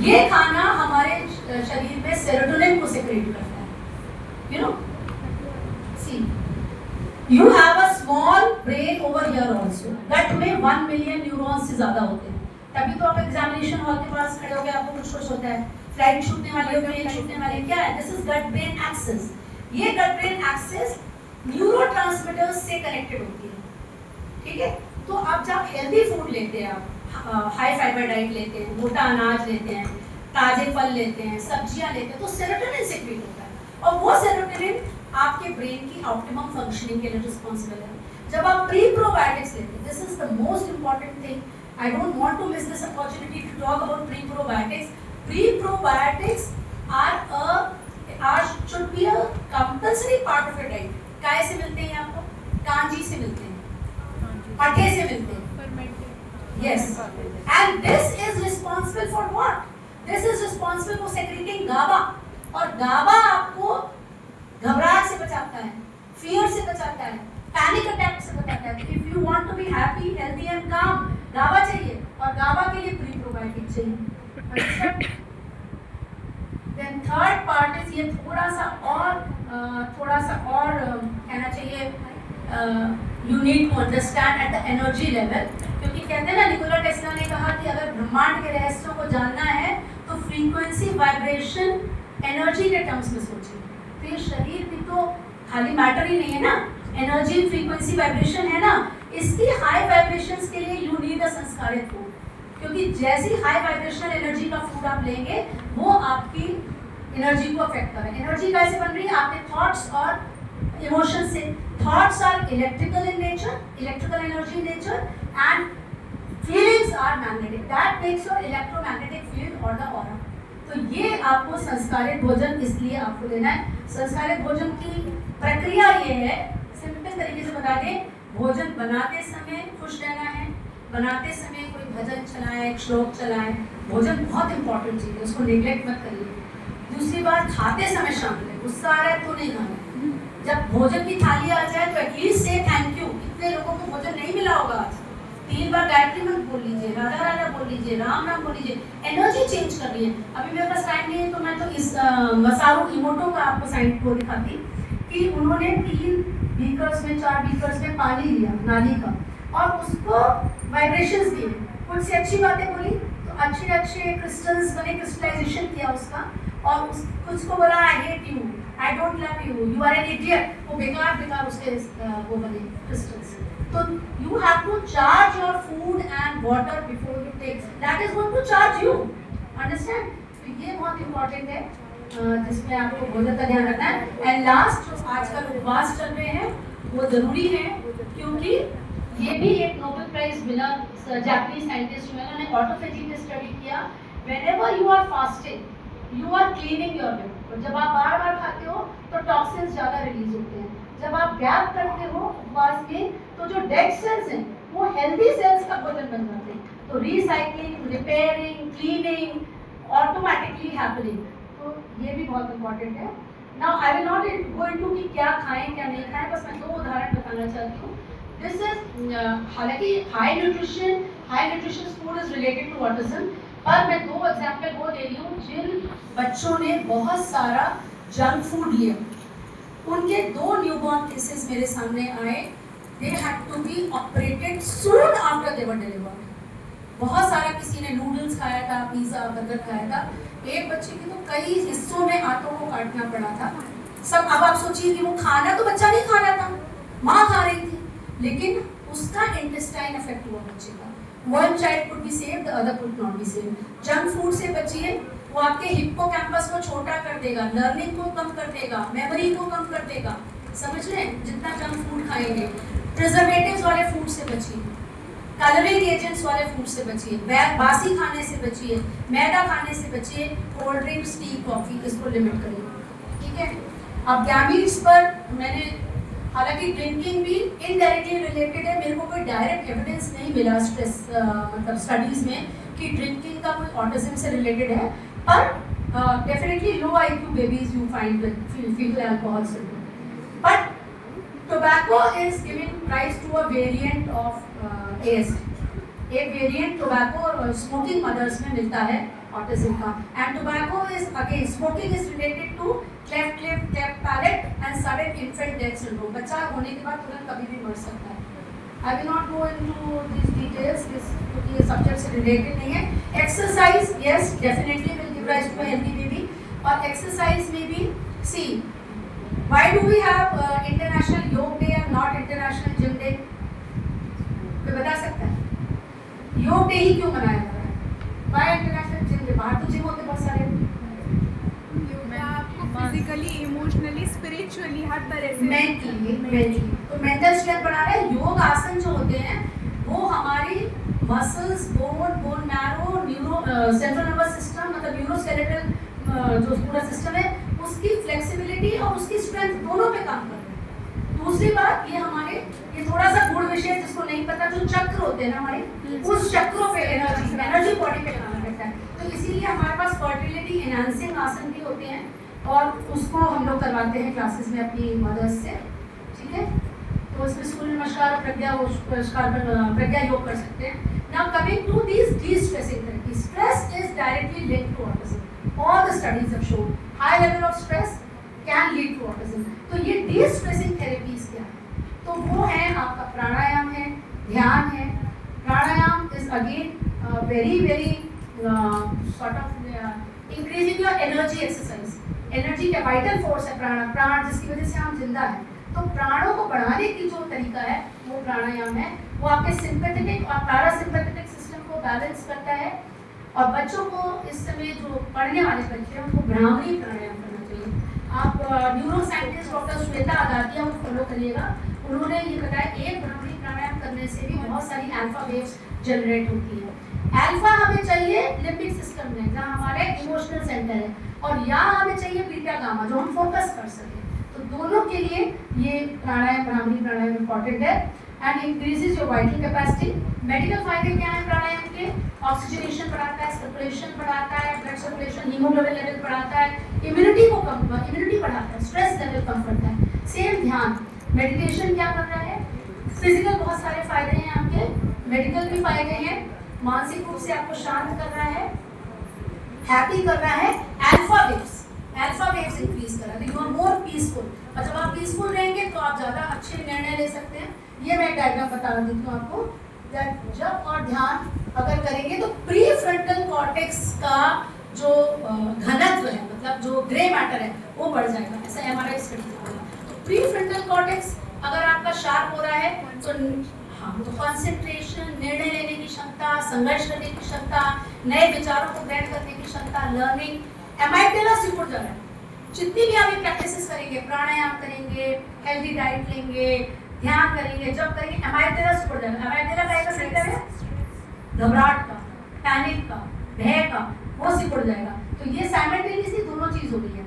ये खाना हमारे शरीर में सेरोटोनिन को सेक्रेट करता है, you know. See you have a small brain over here also, gut में 1 मिलियन न्यूरॉन्स से ज्यादा होते हैं, तभी तो आप एग्जामिनेशन हॉल के पास खड़े हो गए, आपको कुछ होता है, फ्लाइट छूटने वाली है, प्लेन छूटने वाली है, क्या है? This is gut brain axis. ये गट ब्रेन एक्सेस न्यूरोट्रांसमीटर्स से कनेक्टेड होती है, ठीक है। तो आप जब हेल्दी फूड लेते हैं, आप हाई फाइबर डाइट लेते हैं, मोटा अनाज लेते हैं, ताजे फल लेते हैं, सब्जियां लेते हैं, तो सेरोटोनिन सेक्रेट होता है, और वो सेरोटोनिन आपके ब्रेन की ऑप्टिमम फंक्शनिंग के लिए रिस्पॉन्सिबल है। जब आप प्री प्रोबायोटिक्स लेते हैं, this is the most important thing, I don't want to miss this opportunity to talk about pre-probiotics. Pre-probiotics should be a compulsory part of your diet. काय से मिलते हैं आपको? कांजी से मिलते हैं, पठे से मिलते हैं. Yes. And this is responsible for what? This is responsible for secreting GABA. और GABA आपको घबराहट से बचाता है, fear से बचाता है, पैनिक अटैक से बचाता है. If you want to be happy, healthy and calm, गावा चाहिए, और गावा के लिए प्री प्रोबायोटिक चाहिए. देन थर्ड पार्ट इज, ये थोड़ा सा और कहना चाहिए, you need to understand at the energy level, क्योंकि कहते हैं ना, निकोला टेस्ला ने कहा कि अगर ब्रह्मांड के रहस्यों को जानना है तो फ्रीक्वेंसी, वाइब्रेशन, एनर्जी के टर्म्स में सोचिए. तो ये शरीर भी तो खाली मैटर ही नहीं है ना, एनर्जी, फ्रीक्वेंसी, वाइब्रेशन है ना. इसकी हाई वाइब्रेशंस के लिए यू नीड अ संस्कारित फूड, क्योंकि जैसी हाई वाइब्रेशनल एनर्जी का फूड आप लेंगे वो आपकी एनर्जी को अफेक्ट करेगा. एनर्जी कैसे बन रही है? आपके थॉट्स और इमोशन से. Thoughts are electrical in nature, electrical energy in nature, and feelings are magnetic, that makes your electromagnetic field or the aura. तो ये आपको संस्कारित भोजन इसलिए आपको लेना है. संस्कारित भोजन की प्रक्रिया ये है, सिंपल तरीके से बता दें, भोजन बनाते समय खुश रहना है, बनाते समय कोई भजन चलाएं, श्लोक चलाएं. भोजन बहुत इंपॉर्टेंट चीज़ है, उसको नेग्लेक्ट मत करिए. दूसरी बात, खाते समय शामिल है, गुस्सा आ रहा है तो नहीं खाना. जब भोजन की थाली आ जाए तो एटलीस्ट से थैंक यू. कितने लोगों को भोजन नहीं मिला होगा आज? 3 बार गायत्री मंत्र बोल लीजिए, राधा राधा बोल लीजिए, राम राम बोल लीजिए. एनर्जी चेंज कर रही है. अभी मेरे पास टाइम नहीं है तो मैं तो इस मसारू इमोटो का आपको साइड को दिखाती कि उन्होंने 3 बीकर्स में, 4 बीकर्स में पानी लिया नाली का, और उसको वाइब्रेशंस दिए, कुछ से अच्छी बातें बोली तो अच्छे क्रिस्टल्स बने, क्रिस्टलाइजेशन किया उसका, और कुछ को बोला I hate you, I don't love you, you are an idiot, वो बेकार उसके वो बने क्रिस्टल्स. तो you have to charge your food and water before you take, that is going to charge you, understand. तो ये बहुत इंपॉर्टेंट है जिसमें आपको भोजन का ध्यान रखना है. एंड लास्ट, जो आजकल उपवास चल रहे हैं वो जरूरी है, क्योंकि ये भी एक Nobel prize winner Japanese scientist हुए, उन्होंने ऑटोफेजी में स्टडी किया. Whenever you are fasting you are cleaning your liver. और जब आप बार बार खाते हो तो टॉक्सिन्स ज़्यादा रिलीज होते हैं. जब आप गैप करते हो उपवास में तो जो डेड सेल्स हैं वो हेल्दी सेल्स का भोजन बन जाते हैं. तो recycling, repairing, cleaning automatically happening. तो ये भी बहुत इंपॉर्टेंट है. Now I will not go into कि क्या खाएं क्या नहीं खाएं, बस मैं 2 उदाहरण बताना चाहती हूँ. दिस इज, हालांकि high nutrition food is related to autism, पर मैं 2 एग्जाम्पल वो दे रही हूँ जिन बच्चों ने बहुत सारा जंक फूड लिया. उनके 2 न्यूबॉर्न केसेस मेरे सामने आए. They had to be operated soon after they were delivered. बहुत सारा, किसी ने नूडल्स खाया था, पिज्ज़ा, बर्गर खाया था. एक बच्चे की तो कई हिस्सों में आंतों को काटना पड़ा था. सब, अब आप सोचिए कि वो खाना तो बच्चा नहीं खा रहा था, माँ खा रही थी, लेकिन उसका इंटेस्टाइन अफेक्ट हुआ बच्चे का. One child could be saved, the other could not be saved. Junk food से बचिए, वो आपके हिप्पोकैम्पस को छोटा कर देगा, लर्निंग को कम कर देगा, मेमोरी को कम कर देगा. समझ रहे हैं? जितना जंक फूड खाएंगे. प्रिजर्वेटिव्स वाले फूड से बचिए, कलरिंग एजेंट्स वाले फूड से बचिए, बासी खाने से बचिए, मैदा खाने से बचिए, कोल्ड ड्रिंक्स, टी, कॉफ़ी, इसको लिमिट करिए. ठीक है. अब गैमीज पर मैंने, हालांकि ड्रिंकिंग भी इनडायरेक्टली रिलेटेड है, मेरे को कोई डायरेक्ट एविडेंस नहीं मिला स्ट्रेस मतलब स्टडीज़ में कि ड्रिंकिंग का कोई ऑटिज्म से रिलेटेड है, पर definitely low IQ babies you find with foetal alcohol syndrome. But tobacco is giving rise to a variant of ASD. एक वेरिएंट टोबैको और स्मोकिंग मदर्स में मिलता है ऑटिज्म का। And tobacco is again, smoking is related to cleft lip, cleft palate and sudden infant death syndrome. बच्चा होने के बाद तुरंत कभी भी मर सकता है। I will not go into this details क्योंकि ये सब्जेक्ट से रिलेटेड नहीं है। Exercise, yes definitely will give rise to healthy baby. और एक्सरसाइज में भी see, why do we have international yoga day and not international gym day? कोई बता सकता है? योग डे ही क्यों मनाया जा रहा है? Why international gym day? बाहर तो जिम होते बहुत सारे। फिजिकली, इमोशनली, स्पिरिचुअली, हर तरह से मेंटली तो मेंटल स्ट्रेंथ बढ़ा रहे हैं। योग आसन जो होते हैं वो हमारी muscles, bone marrow, neuro central nervous system मतलब न्यूरोस्केलेटल जो पूरा सिस्टम है उसकी फ्लेक्सिबिलिटी और उसकी स्ट्रेंथ दोनों पे काम कर रहे हैं। दूसरी बात, ये थोड़ा सा गुण विषय जिसको नहीं पता, जो चक्र होते हैं ना हमारे, उस चक्रों पे एनर्जी बॉडी पे काम करता है। तो इसीलिए हमारे पास फर्टिलिटी एनहांसिंग आसन भी होते हैं और उसको हम लोग करवाते हैं क्लासेस में अपनी मदर्स से, ठीक है। तो इसमें सूर्य नमस्कार और प्रज्ञा योग कर सकते हैं। Now coming to this de-stressing therapy, stress is directly linked to autism. All the studies have shown high level of stress can lead to autism. तो ये de-stressing therapies क्या है? तो वो है आपका प्राणायाम है, ध्यान है। प्राणायाम is again very sort of increasing your energy exercise. Energy का वाइटल फोर्स है प्राण जिसकी वजह से हम जिंदा हैं। तो प्राणों को बढ़ाने की जो तरीका है वो प्राणायाम है। वो आपके सिंपैथेटिक और पैरासिम्पैथेटिक सिस्टम को बैलेंस करता है। और बच्चों को इस समय जो पढ़ने वाले बच्चे हैं उनको भ्रामरी प्राणायाम करना चाहिए। आप न्यूरो साइंटिस्ट डॉक्टर श्वेता आदातिया को फॉलो करिएगा। उन्होंने ये बताया एक भ्रामरी प्राणायाम करने से भी बहुत सारी अल्फा वेव्स जनरेट होती है। अल्फा हमें चाहिए लिम्बिक सिस्टम में जहाँ हमारे इमोशनल सेंटर है, और यहाँ हमें चाहिए बीटा गामा जो हम फोकस कर सकें। तो दोनों के लिए ये प्राणायाम, भ्रामरी प्राणायाम इम्पॉर्टेंट है and increases your vital capacity. Medical फायदे क्या है प्राणायाम के? ऑक्सीजनेशन बढ़ाता है, सर्कुलेशन बढ़ाता है, ब्लड सर्कुलेशन, हीमोग्लोबिन लेवल बढ़ाता है, इम्यूनिटी बढ़ाता है, स्ट्रेस लेवल कम करता है। सेम ध्यान, मेडिटेशन क्या कर रहा है? फिजिकल बहुत सारे फायदे हैं आपके, मेडिकल भी फायदे हैं। मानसिक रूप से आपको शांत कर रहा है, हैप्पी कर रहा है। अल्फा वेव्स इंक्रीज कर रहा है, यू आर मोर पीसफुल। और जब आप पीसफुल रहेंगे तो आप ज़्यादा अच्छे निर्णय ले सकते हैं। ये मैं डायग्राम बता देती हूँ आपको। जब और ध्यान अगर करेंगे तो प्री फ्रंटल कॉर्टेक्स का जो घनत्व है, मतलब जो ग्रे मैटर है, वो बढ़ जाएगा। ऐसा एमआरआई स्टडी होगा। तो प्री फ्रंटल कॉर्टेक्स अगर आपका शार्प हो रहा है तो तो कंसंट्रेशन, निर्णय लेने की क्षमता, संघर्ष करने की क्षमता, नए विचारों को ग्रहण करने की क्षमता, लर्निंग, एमाइगडाला सिकुड़ जा रहा है। जितनी भी आप ये प्रैक्टिसेस करेंगे, प्राणायाम करेंगे, हेल्दी डाइट लेंगे, ध्यान करेंगे, जब करेंगे एमाइगडाला सिकुड़ जाएगा। एमाइगडाला का सेंटर है घबराहट का, पैनिक का, भय का, वो सिकुड़ जाएगा। तो ये साइमल्टेनियसली दोनों चीज हो गई है।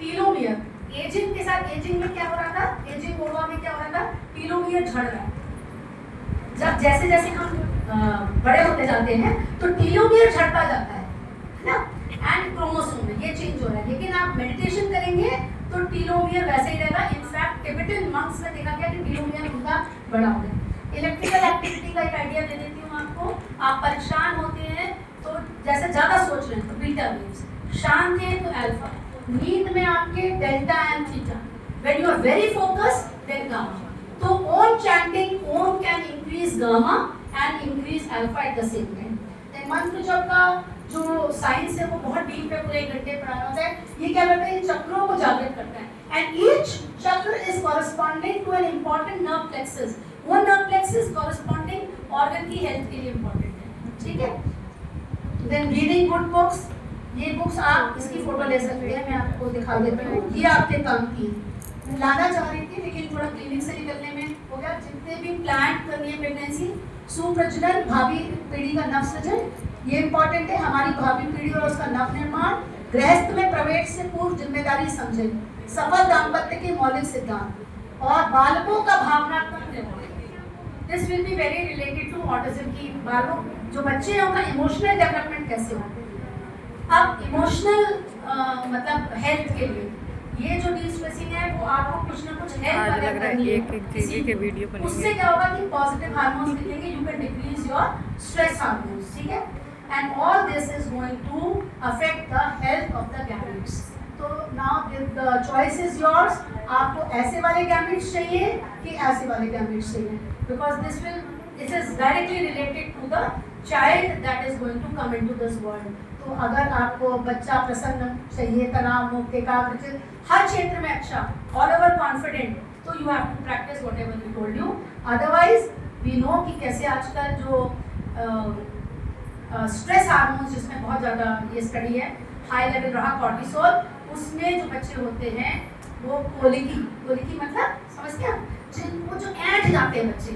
टीलोमियर, एजिंग के साथ, एजिंग में क्या हो रहा था? एजिंग ओवा में क्या हो रहा था? टीलोमियर झड़ रहा है। जब जैसे जैसे हम बड़े होते जाते हैं तो टीलोमियर झड़ता जाता है ना, एंड क्रोमोसोम में ये चेंज हो रहा है। लेकिन आप मेडिटेशन करेंगे तो टीलोमियर वैसे ही रहेगा। इनफैक्ट टिबेटन मंक्स में देखा गया कि टीलोमियर उनका बड़ा हो गया। इलेक्ट्रिकल एक्टिविटी का एक आइडिया दे देती हूँ आपको। आप परेशान होते हैं तो जैसे ज़्यादा सोच रहे हैं तो बीटा वेव्स, शांत हैं तो अल्फा, नींद में आपके delta and theta, when you are very focused then gamma. तो Om chanting, Om can increase gamma and increase alpha at the same time. Then मंत्र जप का जो साइंस है वो बहुत डीप है, पूरे 1 घंटे पढ़ाना होता है। ये क्या करता है? इन चक्रों को जागृत करता है and each chakra is corresponding to an important nerve plexus. वो नर्व प्लेक्सस कॉरेस्पॉन्डिंग ऑर्गन की हेल्थ के लिए इंपॉर्टेंट है, ठीक है। देन रीडिंग गुड बुक्स, ये बुक्स आप इसकी फोटो ले सकते हैं, मैं आपको दिखा देती हूँ। ये आपके काम की लाना चाह रही थी लेकिन थोड़ा क्लिनिक से निकलने में हो गया। जितने भी प्लान करनी है प्रेगनेंसी, सुप्रजनन, भावी पीढ़ी का नव सृजन, ये इंपॉर्टेंट है। हमारी भावी पीढ़ी और उसका नव निर्माण, गृहस्थ में प्रवेश से पूर्व जिम्मेदारी समझे, सफल दाम्पत्य के मौलिक सिद्धांत, और बालकों का भावनात्मक development. This will be very related to autism की बालों जो बच्चे हैं उनका इमोशनल डेवलपमेंट कैसे हो। अब इमोशनल मतलब हेल्थ के लिए ये जो डिस्ट्रेसिंग है वो आपको कुछ ना कुछ हेल्प लग रहा है एक चीज़ के वीडियो बनेंगे। उससे क्या होगा कि पॉजिटिव हार्मोन्स निकलेंगे, you can decrease your stress hormones, ठीक है। and all this is going to affect the health of the gametes. तो now the choice is yours. आपको ऐसे वाले gametes चाहिए कि ऐसे वाले gametes चाहिए, because this is directly related to the child that is going to come into this world. तो अगर आपको बच्चा प्रसन्न चाहिए, तनाव मुक्त, एकाग्रचित, हर क्षेत्र में अच्छा, all over confident, तो you have to practice whatever we told you. Otherwise we know कि कैसे आजकल जो स्ट्रेस हार्मोन्स, जिसमें बहुत ज़्यादा ये स्टडी है, हाई लेवल रहा कॉर्टिसोल, उसमें जो बच्चे होते हैं वो कोलिकी मतलब समझते हैं, वो जो ऐंठ जाते हैं बच्चे,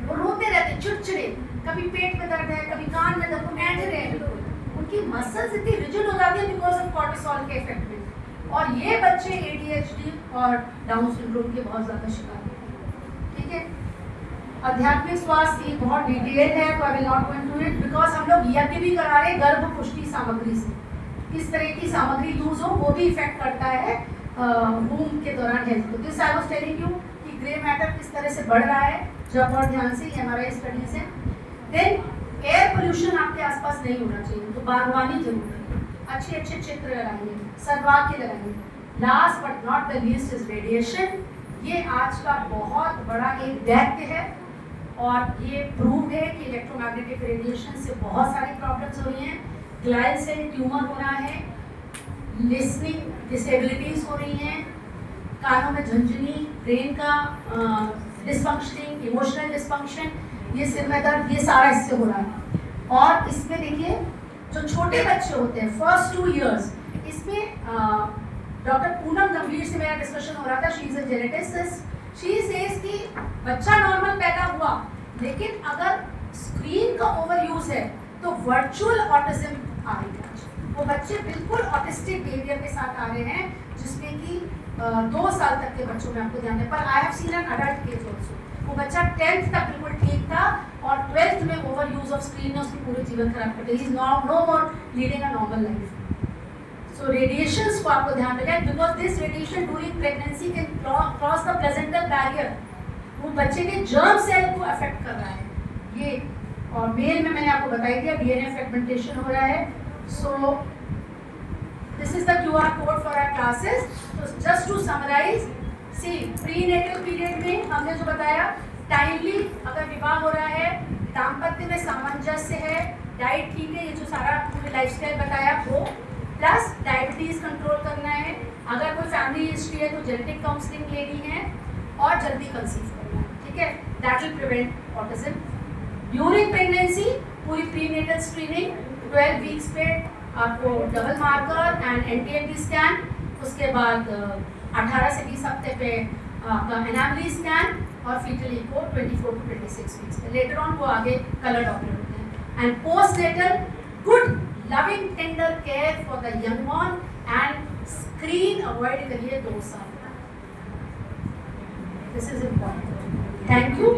वो रोते रहते हैं, चिड़चिड़े, कभी पेट में दर्द है, कभी कान में दर्द, वो ऐंठ रहे हैं बिल्कुल, उनकी मसल्स इतनी रिजिड हो जाती है बिकॉज ऑफ कॉर्टिसोल के इफेक्ट में। और ये बच्चे ADHD और डाउन सिंड्रोम के बहुत ज़्यादा शिकार हैं। ठीक है, आध्यात्मिक स्वास्थ्य बहुत डिटेल है, तो आई will not go into it, because हम लोग यज्ञ भी करा रहे गर्भ पुष्टि सामग्री से, किस तरह की सामग्री यूज हो वो भी इफेक्ट करता है वूम के दौरान हेल्थ को। This I was telling you कि ग्रे मैटर किस तरह से बढ़ रहा है, जब और ध्यान से, ये हमारा स्टडीज है। देन एयर पोल्यूशन आपके आसपास नहीं होना चाहिए, तो बागवानी जरूर करिए, अच्छे अच्छे चित्र लगाइए, सद्भाग्य लगाइए। Last but not the least is radiation. ये आज का बहुत बड़ा एक दैत्य है, और ये प्रूव है कि इलेक्ट्रोमैग्नेटिक रेडिएशन से बहुत सारी प्रॉब्लम्स हो रही हैं। ग्लाइल सेल ट्यूमर हो रहा है, लिसनिंग डिसेबिलिटीज हो रही हैं, कानों में झुंझुनी, ब्रेन का डिसफंक्शनिंग, इमोशनल डिसफंक्शन, ये सिर में दर्द, ये सारा इससे हो रहा है। और इसमें देखिए जो छोटे बच्चे होते हैं फर्स्ट 2 years, इसमें डॉक्टर पूनम गंभीर से मेरा डिस्कशन हो रहा था, she is a geneticist. She says कि बच्चा नॉर्मल पैदा हुआ, लेकिन अगर स्क्रीन का ओवर यूज है तो वर्चुअल ऑटिज्म आ रही है। वो बच्चे बिल्कुल ऑटिस्टिक बिहेवियर के साथ आ रहे हैं, जिसमें कि 2 साल तक के बच्चों में आपको ध्यान है। पर I have seen an adult case also, वो बच्चा 10th तक बिल्कुल ठीक था, और 12th में ओवर यूज ऑफ स्क्रीन ने उसकी पूरे जीवन खराब कर दिया। He is no more leading a normal life. So radiations को आपको ध्यान रखें, because this radiation during pregnancy can cross the placental barrier, वो बच्चे के जर्म सेल को अफेक्ट कर रहा है ये। और मेल में मैंने आपको बताई दिया DNA फ्रेगमेंटेशन हो रहा है। So this is the QR code for our classes. तो just to summarise, see prenatal period में हमने जो बताया, टाइमली अगर विवाह हो रहा है, दाम्पत्य में सामंजस्य है, डाइट ठीक है, ये जो सारा पूरी लाइफस्टाइल बताया वो, प्लस डायबिटीज कंट्रोल करना है, अगर कोई फैमिली हिस्ट्री है तो जेनेटिक काउंसलिंग लेनी है, और जल्दी कंसीव करना है। ठीक है, that will prevent autism. During pregnancy पूरी प्रीनेटल स्क्रीनिंग, 12 वीक्स पे आपको double marker and NT-MT scan, उसके बाद 18 से 20 हफ्ते पे आपका एनामली स्कैन, और फीटल इको 24 to 26 वीक्स पे। लेटर ऑन वो आगे कलर डॉक्टर होते हैं। And postnatal good loving tender care for the young born, and screen avoid करिए 2 साल। This is important. Thank you.